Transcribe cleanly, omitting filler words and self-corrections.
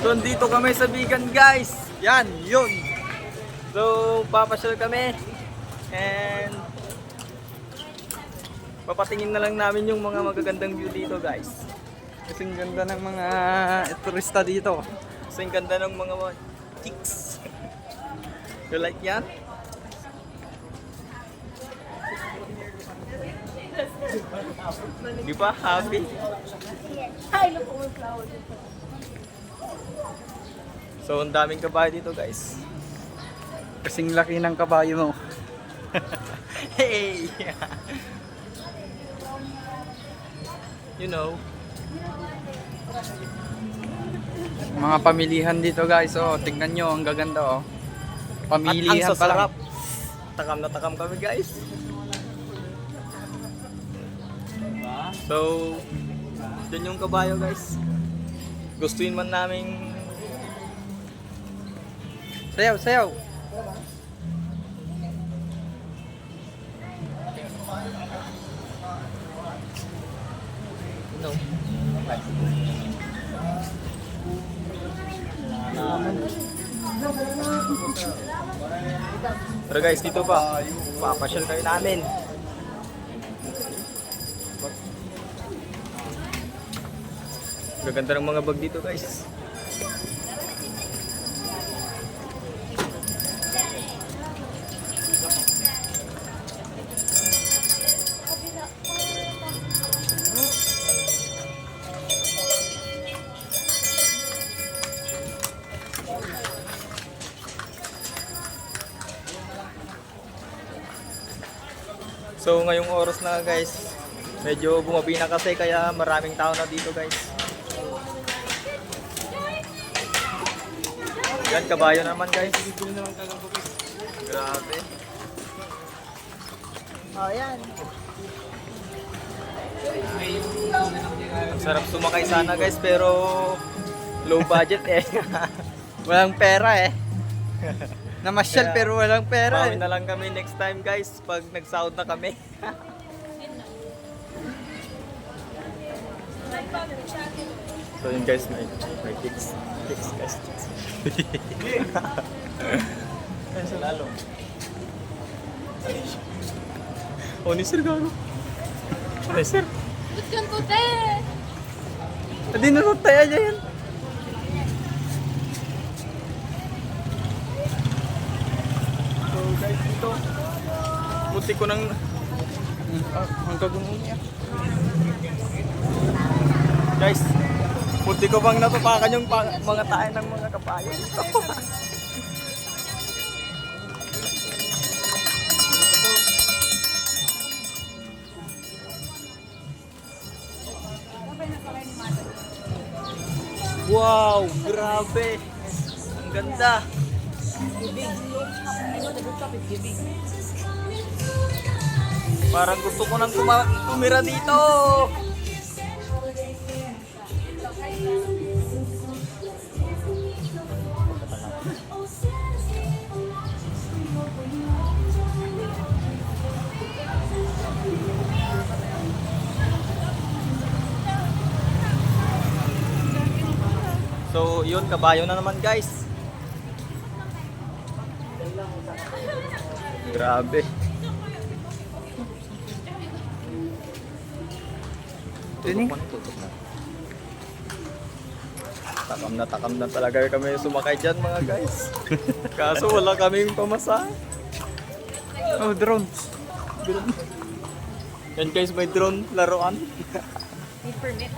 So, dito kami sa Bigan, guys. Yan, yun. So, papasyal kami. And papatingin na lang namin yung mga magagandang view dito, guys. Kasing ganda ng mga turista dito. Kasing ganda ng mga chicks. You like yan? Di ba? Happy? Hi, look all flowers. So, ang daming kabayo dito, guys. Kasing laki ng kabayo mo. Hey! You know. Mga pamilihan dito, guys. Oh, tingnan nyo, ang gaganda, oh. Pamilihan At ang sasarap. pa lang. Takam na takam kami, guys. So, dyan yung kabayo, guys. Gustuin man naming sayaw, sayaw. No. Pero guys, dito pa. Papasyal kayo namin. Gaganda ng mga bag dito, guys. So ngayong oras na, guys, medyo bumabi na kasi kaya maraming tao na dito, guys. Yan, kabayo naman, guys. Grabe. Oh, yan. Ang sarap sumakay sana, guys, pero low budget eh. Walang pera eh. Namasyal Kaya, pero walang pera Bawi eh. na lang kami next time, guys, pag nag-sound na kami. So yun, guys, may kicks. Kicks, guys. Ayun sa lalo. Oh, ni Sir Gago. Ni Sir. Ba't yun ko, te? Hindi na tayo yan. So guys, dito. Buti ko nang ang kagumong niya. Guys, buti ko bang natupakan yung mga tayo ng mga kabayo dito. Wow, grabe. Ang ganda. Parang gusto ko nang tumira dito. So, yun, kabayo na naman, guys. Grabe. Tutok man, tutok na. Takam na talaga kami sumakay dyan, mga guys. Kaso wala kaming pamasahe. Oh, drone. Drone. Yan, guys, may drone laruan. Need permit.